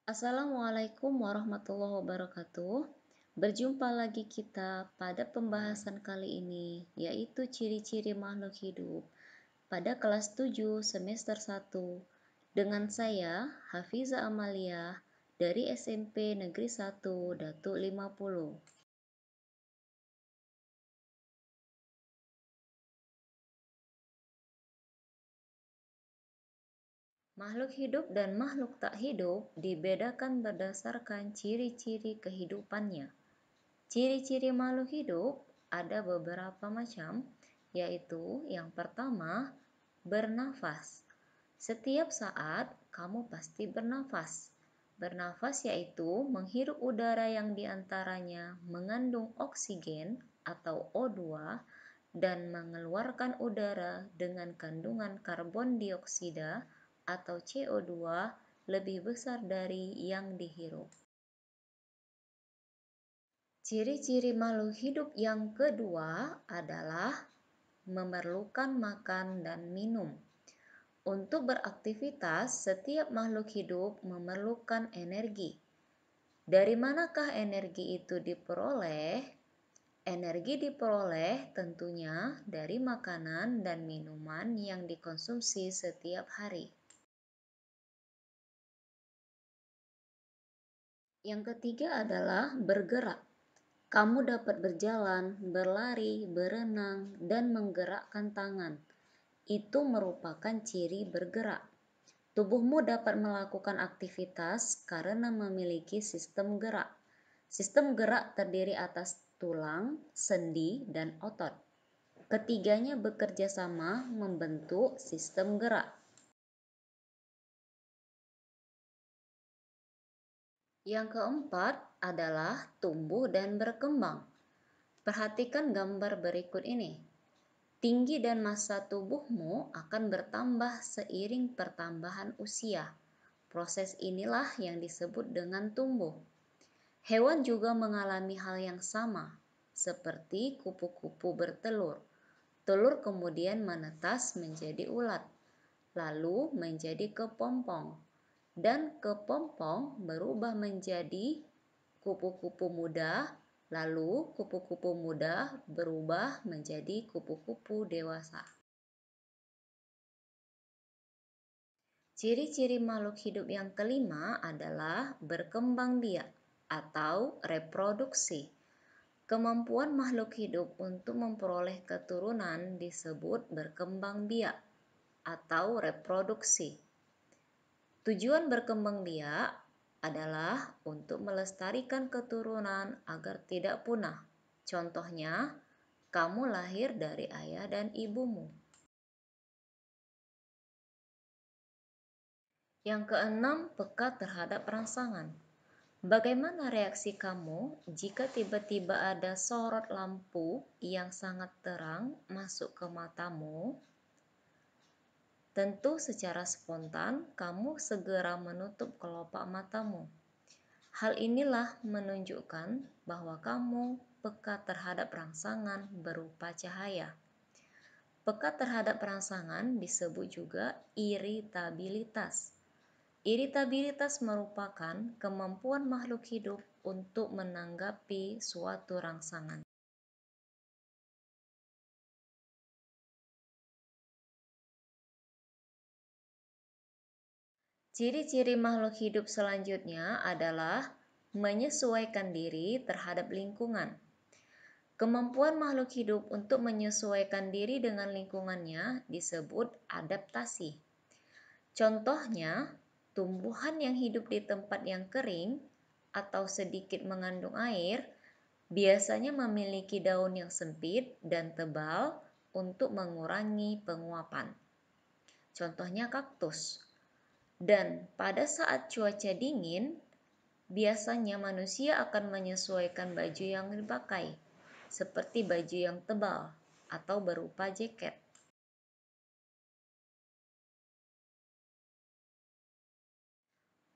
Assalamualaikum warahmatullahi wabarakatuh. Berjumpa lagi kita pada pembahasan kali ini, yaitu ciri-ciri makhluk hidup pada kelas 7 semester 1 dengan saya, Hafiza Amalia dari SMP Negeri 1 Datuk 50. Makhluk hidup dan makhluk tak hidup dibedakan berdasarkan ciri-ciri kehidupannya. Ciri-ciri makhluk hidup ada beberapa macam, yaitu yang pertama, bernafas. Setiap saat kamu pasti bernafas. Bernafas yaitu menghirup udara yang diantaranya mengandung oksigen atau O2 dan mengeluarkan udara dengan kandungan karbon dioksida atau CO2 lebih besar dari yang dihirup. Ciri-ciri makhluk hidup yang kedua adalah memerlukan makan dan minum. Untuk beraktivitas, setiap makhluk hidup memerlukan energi. Dari manakah energi itu diperoleh? Energi diperoleh tentunya dari makanan dan minuman yang dikonsumsi setiap hari. Yang ketiga adalah bergerak. Kamu dapat berjalan, berlari, berenang, dan menggerakkan tangan. Itu merupakan ciri bergerak. Tubuhmu dapat melakukan aktivitas karena memiliki sistem gerak. Sistem gerak terdiri atas tulang, sendi, dan otot. Ketiganya bekerja sama membentuk sistem gerak. Yang keempat adalah tumbuh dan berkembang. Perhatikan gambar berikut ini. Tinggi dan massa tubuhmu akan bertambah seiring pertambahan usia. Proses inilah yang disebut dengan tumbuh. Hewan juga mengalami hal yang sama, seperti kupu-kupu bertelur. Telur kemudian menetas menjadi ulat, lalu menjadi kepompong, dan kepompong berubah menjadi kupu-kupu muda, lalu kupu-kupu muda berubah menjadi kupu-kupu dewasa. Ciri-ciri makhluk hidup yang kelima adalah berkembang biak atau reproduksi. Kemampuan makhluk hidup untuk memperoleh keturunan disebut berkembang biak atau reproduksi. Tujuan berkembang biak adalah untuk melestarikan keturunan agar tidak punah. Contohnya, kamu lahir dari ayah dan ibumu. Yang keenam, peka terhadap rangsangan. Bagaimana reaksi kamu jika tiba-tiba ada sorot lampu yang sangat terang masuk ke matamu? Tentu secara spontan kamu segera menutup kelopak matamu. Hal inilah menunjukkan bahwa kamu peka terhadap rangsangan berupa cahaya. Peka terhadap rangsangan disebut juga iritabilitas. Iritabilitas merupakan kemampuan makhluk hidup untuk menanggapi suatu rangsangan. Ciri-ciri makhluk hidup selanjutnya adalah menyesuaikan diri terhadap lingkungan. Kemampuan makhluk hidup untuk menyesuaikan diri dengan lingkungannya disebut adaptasi. Contohnya, tumbuhan yang hidup di tempat yang kering atau sedikit mengandung air biasanya memiliki daun yang sempit dan tebal untuk mengurangi penguapan. Contohnya kaktus. Dan pada saat cuaca dingin, biasanya manusia akan menyesuaikan baju yang dipakai, seperti baju yang tebal atau berupa jaket.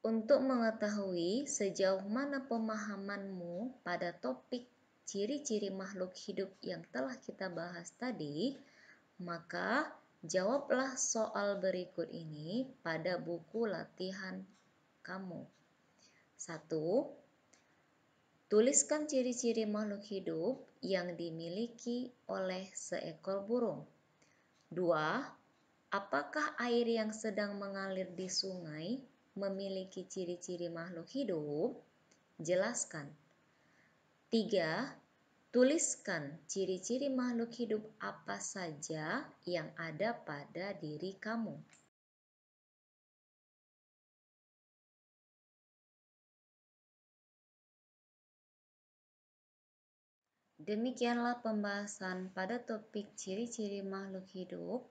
Untuk mengetahui sejauh mana pemahamanmu pada topik ciri-ciri makhluk hidup yang telah kita bahas tadi, maka jawablah soal berikut ini pada buku latihan kamu. 1. Tuliskan ciri-ciri makhluk hidup yang dimiliki oleh seekor burung. 2. Apakah air yang sedang mengalir di sungai memiliki ciri-ciri makhluk hidup? Jelaskan. 3. Tuliskan ciri-ciri makhluk hidup apa saja yang ada pada diri kamu. Demikianlah pembahasan pada topik ciri-ciri makhluk hidup.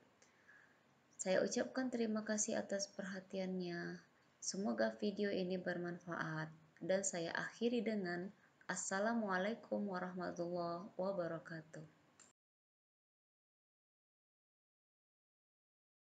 Saya ucapkan terima kasih atas perhatiannya. Semoga video ini bermanfaat. Dan saya akhiri dengan Assalamualaikum warahmatullahi wabarakatuh.